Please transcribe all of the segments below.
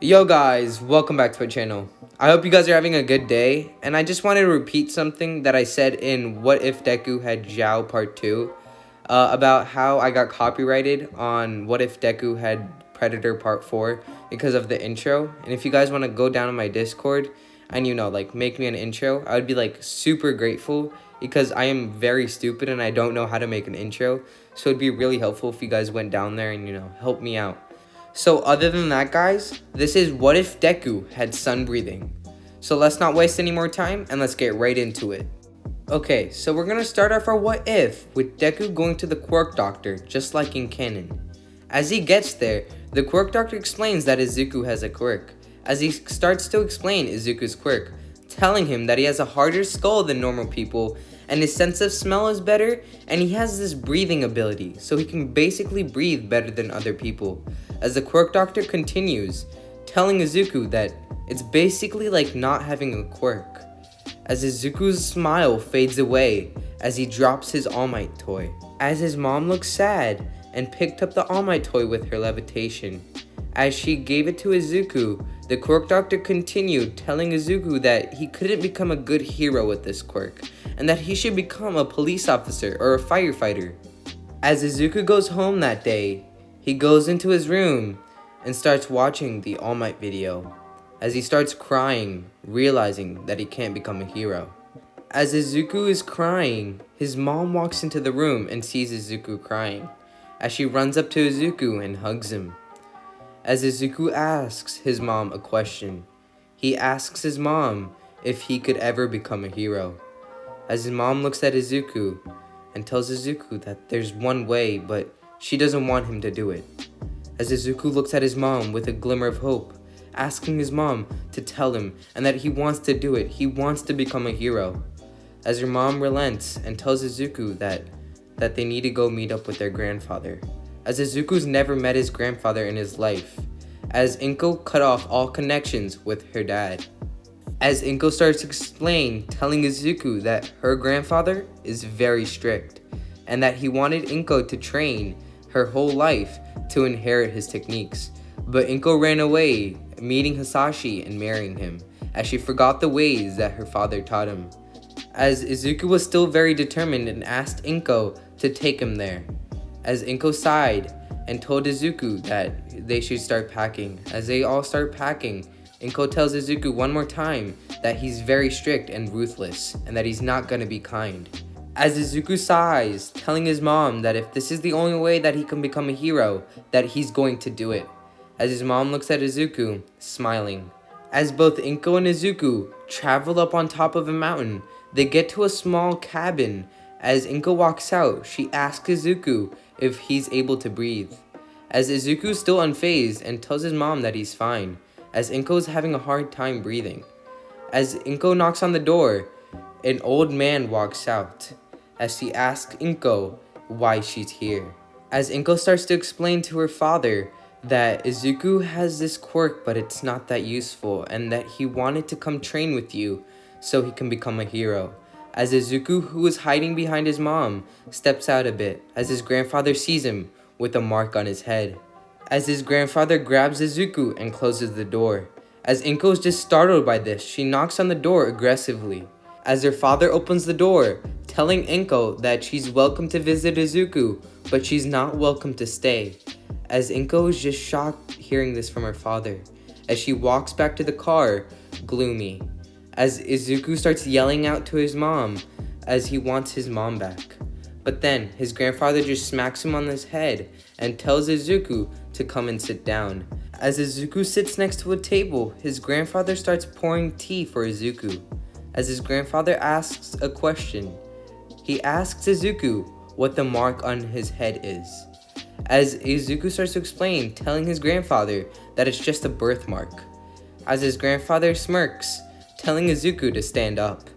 Yo guys, welcome back to my channel. I hope you guys are having a good day, and I just wanted to repeat something that I said in What If Deku Had Zhao Part 2 about how I got copyrighted on What If Deku Had Predator Part 4 because of the intro. And if you guys want to go down on my Discord and make me an intro, I would be super grateful because I am very stupid and I don't know how to make an intro. So it'd be really helpful if you guys went down there and help me out. So other than that, guys, this is What If Deku Had Sun Breathing. So let's not waste any more time and let's get right into it. Okay, so we're gonna start off our What If with Deku going to the Quirk Doctor, just like in canon. As he gets there, the Quirk Doctor explains that Izuku has a quirk. As he starts to explain Izuku's quirk, telling him that he has a harder skull than normal people, and his sense of smell is better, and he has this breathing ability, so he can basically breathe better than other people. As the Quirk Doctor continues, telling Izuku that it's basically like not having a quirk. As Izuku's smile fades away as he drops his All Might toy. As his mom looks sad and picked up the All Might toy with her levitation. As she gave it to Izuku, the Quirk Doctor continued telling Izuku that he couldn't become a good hero with this quirk, and that he should become a police officer or a firefighter. As Izuku goes home that day, he goes into his room and starts watching the All Might video, as he starts crying, realizing that he can't become a hero. As Izuku is crying, his mom walks into the room and sees Izuku crying, as she runs up to Izuku and hugs him. As Izuku asks his mom a question, he asks his mom if he could ever become a hero. As his mom looks at Izuku and tells Izuku that there's one way, but she doesn't want him to do it. As Izuku looks at his mom with a glimmer of hope, asking his mom to tell him and that he wants to do it, he wants to become a hero. As her mom relents and tells Izuku that they need to go meet up with their grandfather. As Izuku's never met his grandfather in his life. As Inko cut off all connections with her dad. As Inko starts to explain, telling Izuku that her grandfather is very strict, and that he wanted Inko to train her whole life to inherit his techniques. But Inko ran away, meeting Hisashi and marrying him, as she forgot the ways that her father taught him. As Izuku was still very determined and asked Inko to take him there. As Inko sighed and told Izuku that they should start packing. As they all start packing, Inko tells Izuku one more time that he's very strict and ruthless, and that he's not gonna be kind. As Izuku sighs, telling his mom that if this is the only way that he can become a hero, that he's going to do it. As his mom looks at Izuku, smiling. As both Inko and Izuku travel up on top of a mountain, they get to a small cabin. As Inko walks out, she asks Izuku if he's able to breathe. As Izuku is still unfazed and tells his mom that he's fine, as Inko is having a hard time breathing. As Inko knocks on the door, an old man walks out, as she asks Inko why she's here. As Inko starts to explain to her father that Izuku has this quirk but it's not that useful, and that he wanted to come train with you so he can become a hero. As Izuku, who is hiding behind his mom, steps out a bit, as his grandfather sees him with a mark on his head. As his grandfather grabs Izuku and closes the door. As Inko is just startled by this, she knocks on the door aggressively. As her father opens the door, telling Inko that she's welcome to visit Izuku, but she's not welcome to stay. As Inko is just shocked hearing this from her father, as she walks back to the car, gloomy. As Izuku starts yelling out to his mom, as he wants his mom back. But then, his grandfather just smacks him on his head and tells Izuku to come and sit down. As Izuku sits next to a table, his grandfather starts pouring tea for Izuku. As his grandfather asks a question, he asks Izuku what the mark on his head is. As Izuku starts to explain, telling his grandfather that it's just a birthmark. As his grandfather smirks, telling Izuku to stand up.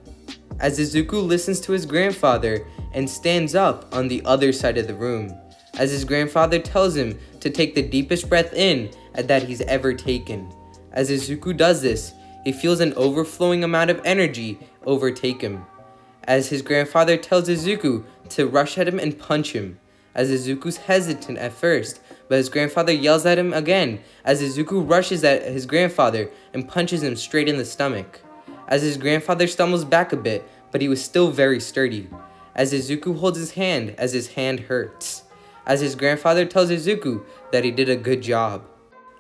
As Izuku listens to his grandfather and stands up on the other side of the room. As his grandfather tells him to take the deepest breath in that he's ever taken. As Izuku does this, he feels an overflowing amount of energy overtake him. As his grandfather tells Izuku to rush at him and punch him. as Izuku's hesitant at first, but his grandfather yells at him again as Izuku rushes at his grandfather and punches him straight in the stomach. As his grandfather stumbles back a bit, but he was still very sturdy. As Izuku holds his hand as his hand hurts. As his grandfather tells Izuku that he did a good job.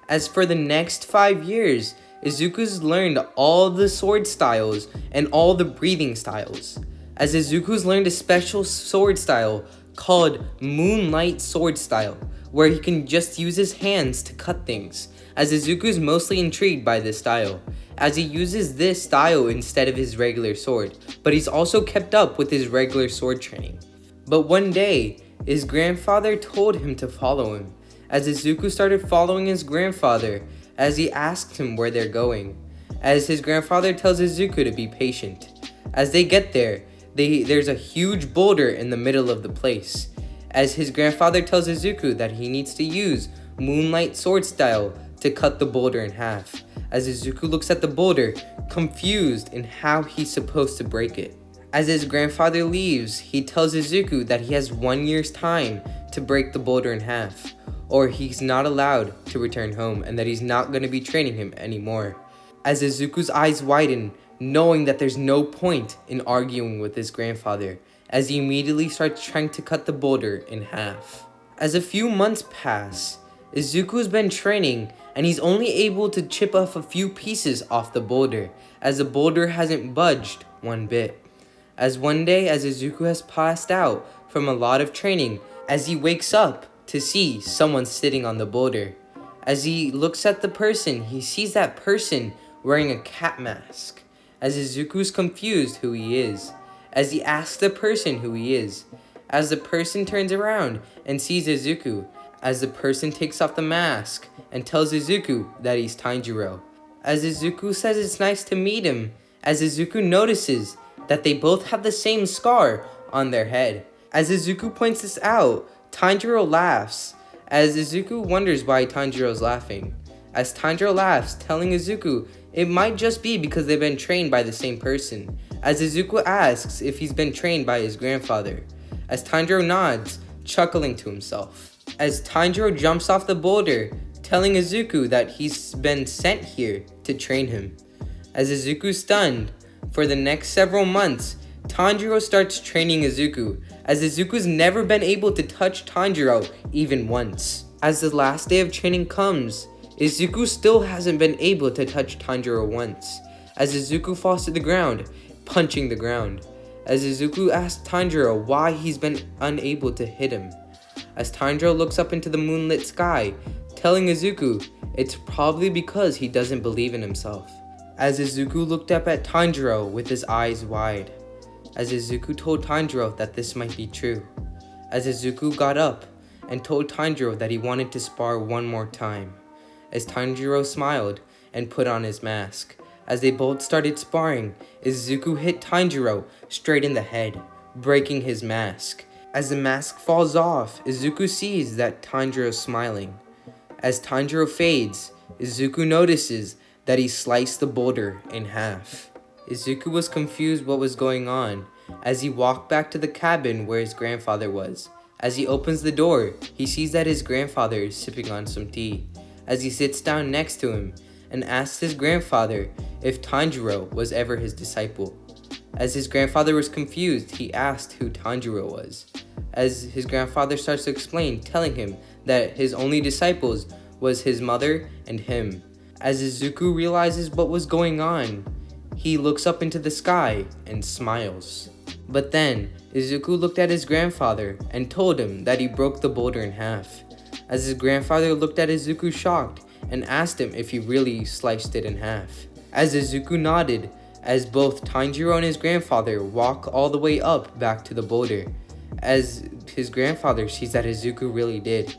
As for the next 5 years, Izuku's learned all the sword styles and all the breathing styles. As Izuku's learned a special sword style called Moonlight Sword Style, where he can just use his hands to cut things, as Izuku's mostly intrigued by this style, as he uses this style instead of his regular sword, but he's also kept up with his regular sword training. But one day, his grandfather told him to follow him, as Izuku started following his grandfather, as he asked him where they're going, as his grandfather tells Izuku to be patient. As they get there, there's a huge boulder in the middle of the place, as his grandfather tells Izuku that he needs to use Moonlight Sword Style to cut the boulder in half, as Izuku looks at the boulder, confused in how he's supposed to break it. As his grandfather leaves, he tells Izuku that he has 1 year's time to break the boulder in half, or he's not allowed to return home and that he's not going to be training him anymore. As Izuku's eyes widen, knowing that there's no point in arguing with his grandfather, as he immediately starts trying to cut the boulder in half. As a few months pass, Izuku's been training and he's only able to chip off a few pieces off the boulder, as the boulder hasn't budged one bit. As one day, as Izuku has passed out from a lot of training, as he wakes up to see someone sitting on the boulder. As he looks at the person, he sees that person wearing a cat mask. As Izuku's confused who he is, as he asks the person who he is, as the person turns around and sees Izuku, as the person takes off the mask and tells Izuku that he's Tanjiro. As Izuku says it's nice to meet him, as Izuku notices that they both have the same scar on their head. As Izuku points this out, Tanjiro laughs, as Izuku wonders why Tanjiro's laughing. As Tanjiro laughs, telling Izuku it might just be because they've been trained by the same person, as Izuku asks if he's been trained by his grandfather, as Tanjiro nods, chuckling to himself. As Tanjiro jumps off the boulder, telling Izuku that he's been sent here to train him. As Izuku's stunned, for the next several months, Tanjiro starts training Izuku, as Izuku's never been able to touch Tanjiro even once. As the last day of training comes, Izuku still hasn't been able to touch Tanjiro once, as Izuku falls to the ground, punching the ground, as Izuku asks Tanjiro why he's been unable to hit him, as Tanjiro looks up into the moonlit sky, telling Izuku it's probably because he doesn't believe in himself, as Izuku looked up at Tanjiro with his eyes wide, as Izuku told Tanjiro that this might be true, as Izuku got up and told Tanjiro that he wanted to spar one more time, as Tanjiro smiled and put on his mask. As they both started sparring, Izuku hit Tanjiro straight in the head, breaking his mask. As the mask falls off, Izuku sees that Tanjiro's smiling. As Tanjiro fades, Izuku notices that he sliced the boulder in half. Izuku was confused what was going on as he walked back to the cabin where his grandfather was. As he opens the door, he sees that his grandfather is sipping on some tea, as he sits down next to him and asks his grandfather if Tanjiro was ever his disciple. As his grandfather was confused, he asked who Tanjiro was. As his grandfather starts to explain, telling him that his only disciples was his mother and him. As Izuku realizes what was going on, he looks up into the sky and smiles. But then, Izuku looked at his grandfather and told him that he broke the boulder in half. As his grandfather looked at Izuku shocked and asked him if he really sliced it in half. As Izuku nodded, as both Tanjiro and his grandfather walk all the way up back to the boulder, as his grandfather sees that Izuku really did.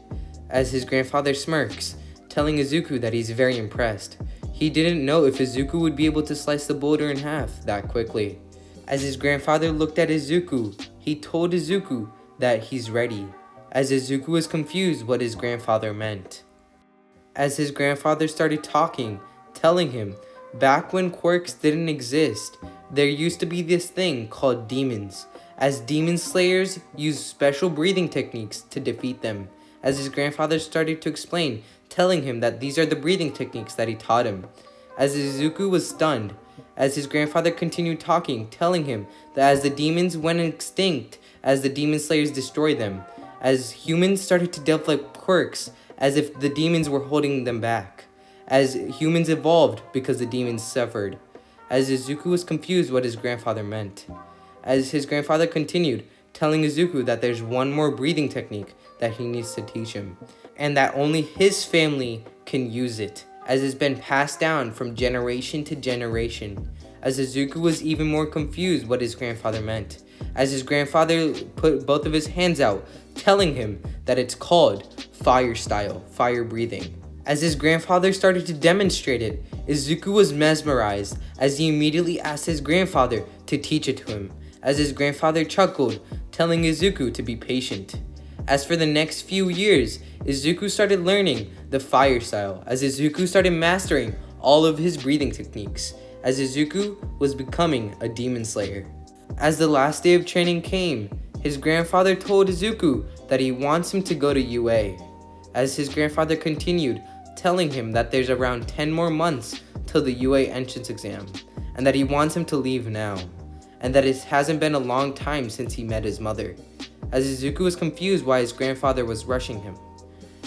As his grandfather smirks, telling Izuku that he's very impressed. He didn't know if Izuku would be able to slice the boulder in half that quickly. As his grandfather looked at Izuku, he told Izuku that he's ready, as Izuku was confused what his grandfather meant. As his grandfather started talking, telling him, back when quirks didn't exist, there used to be this thing called demons, as demon slayers use special breathing techniques to defeat them, as his grandfather started to explain, telling him that these are the breathing techniques that he taught him. As Izuku was stunned, as his grandfather continued talking, telling him that as the demons went extinct, as the demon slayers destroyed them, as humans started to develop quirks, as if the demons were holding them back, as humans evolved because the demons suffered, as Izuku was confused what his grandfather meant. As his grandfather continued, telling Izuku that there's one more breathing technique that he needs to teach him, and that only his family can use it, as it's been passed down from generation to generation. As Izuku was even more confused what his grandfather meant, as his grandfather put both of his hands out, telling him that it's called fire style, fire breathing. As his grandfather started to demonstrate it, Izuku was mesmerized, as he immediately asked his grandfather to teach it to him, as his grandfather chuckled, telling Izuku to be patient. As for the next few years, Izuku started learning the fire style, as Izuku started mastering all of his breathing techniques, as Izuku was becoming a demon slayer. As the last day of training came, his grandfather told Izuku that he wants him to go to UA. As his grandfather continued, telling him that there's around 10 more months till the UA entrance exam, and that he wants him to leave now, and that it hasn't been a long time since he met his mother. As Izuku was confused why his grandfather was rushing him.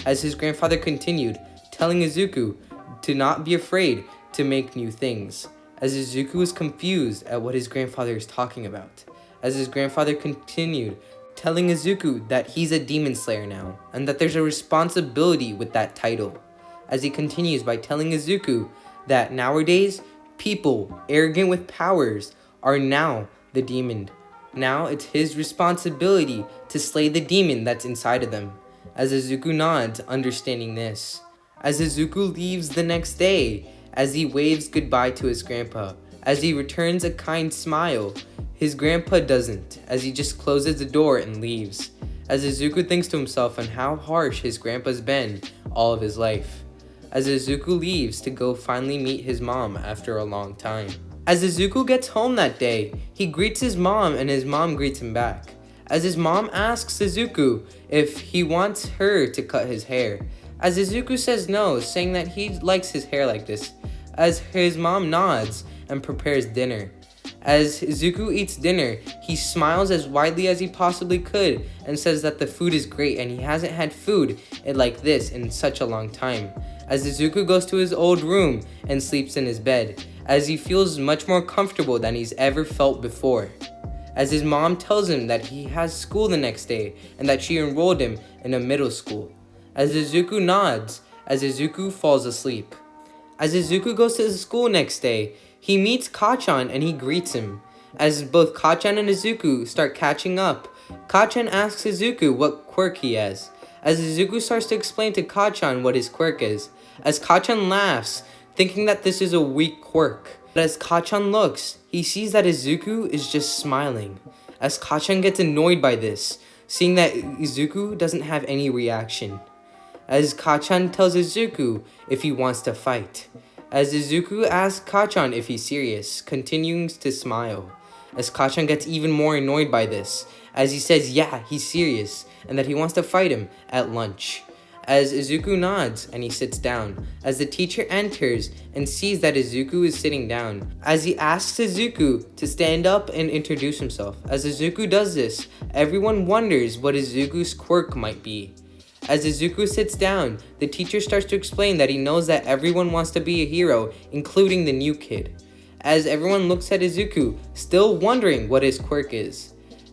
As his grandfather continued, telling Izuku to not be afraid to make new things, as Izuku was confused at what his grandfather is talking about. As his grandfather continued, telling Izuku that he's a demon slayer now, and that there's a responsibility with that title. As he continues by telling Izuku that nowadays, people arrogant with powers are now the demon. Now it's his responsibility to slay the demon that's inside of them. As Izuku nods, understanding this. As Izuku leaves the next day, as he waves goodbye to his grandpa, as he returns a kind smile, his grandpa doesn't, as he just closes the door and leaves. As Izuku thinks to himself on how harsh his grandpa's been all of his life. As Izuku leaves to go finally meet his mom after a long time. As Izuku gets home that day, he greets his mom and his mom greets him back. As his mom asks Izuku if he wants her to cut his hair. As Izuku says no, saying that he likes his hair like this. As his mom nods and prepares dinner. As Izuku eats dinner, he smiles as widely as he possibly could and says that the food is great and he hasn't had food like this in such a long time. As Izuku goes to his old room and sleeps in his bed, as he feels much more comfortable than he's ever felt before. As his mom tells him that he has school the next day and that she enrolled him in a middle school. As Izuku nods, as Izuku falls asleep. As Izuku goes to the school next day, he meets Kacchan and he greets him. As both Kacchan and Izuku start catching up, Kacchan asks Izuku what quirk he has. As Izuku starts to explain to Kacchan what his quirk is, as Kacchan laughs, thinking that this is a weak quirk. But as Kacchan looks, he sees that Izuku is just smiling. As Kacchan gets annoyed by this, seeing that Izuku doesn't have any reaction. As Kacchan tells Izuku if he wants to fight. As Izuku asks Kacchan if he's serious, continuing to smile. As Kacchan gets even more annoyed by this, as he says yeah, he's serious, and that he wants to fight him at lunch. As Izuku nods and he sits down, as the teacher enters and sees that Izuku is sitting down, as he asks Izuku to stand up and introduce himself. As Izuku does this, everyone wonders what Izuku's quirk might be. As Izuku sits down, the teacher starts to explain that he knows that everyone wants to be a hero, including the new kid. As everyone looks at Izuku, still wondering what his quirk is.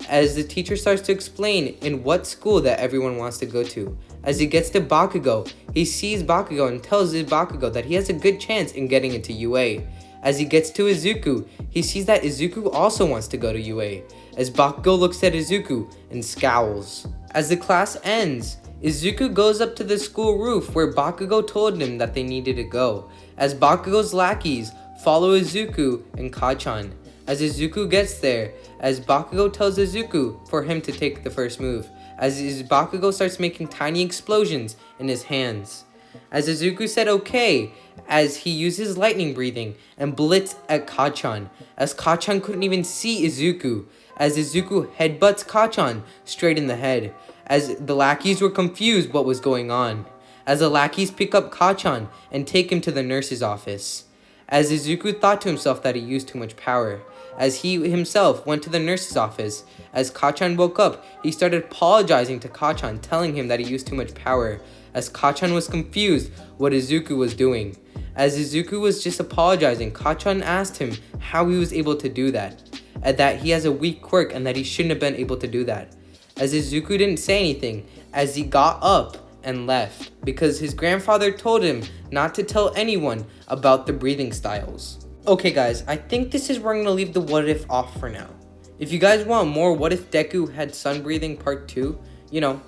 As the teacher starts to explain in what school that everyone wants to go to. As he gets to Bakugo, he sees Bakugo and tells Bakugo that he has a good chance in getting into UA. As he gets to Izuku, he sees that Izuku also wants to go to UA. As Bakugo looks at Izuku and scowls. As the class ends, Izuku goes up to the school roof where Bakugo told him that they needed to go. As Bakugo's lackeys follow Izuku and Kacchan. As Izuku gets there, as Bakugo tells Izuku for him to take the first move, as Bakugo starts making tiny explosions in his hands. As Izuku said okay, as he uses lightning breathing and blitz at Kacchan, as Kacchan couldn't even see Izuku, as Izuku headbutts Kacchan straight in the head, as the lackeys were confused what was going on, as the lackeys pick up Kacchan and take him to the nurse's office, as Izuku thought to himself that he used too much power, as he himself went to the nurse's office. As Kacchan woke up, he started apologizing to Kacchan, telling him that he used too much power, as Kacchan was confused what Izuku was doing. As Izuku was just apologizing, Kacchan asked him how he was able to do that, and that he has a weak quirk and that he shouldn't have been able to do that. As Izuku didn't say anything, as he got up and left, because his grandfather told him not to tell anyone about the breathing styles. Okay guys, I think this is where I'm going to leave the what if off for now. If you guys want more what if Deku had sun breathing part 2,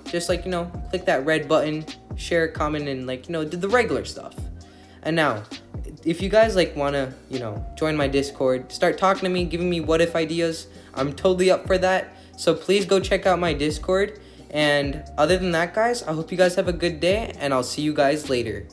just click that red button, share, comment, and do the regular stuff. And now, if you guys want to, join my Discord, start talking to me, giving me what if ideas, I'm totally up for that. So please go check out my Discord. And other than that, guys, I hope you guys have a good day, and I'll see you guys later.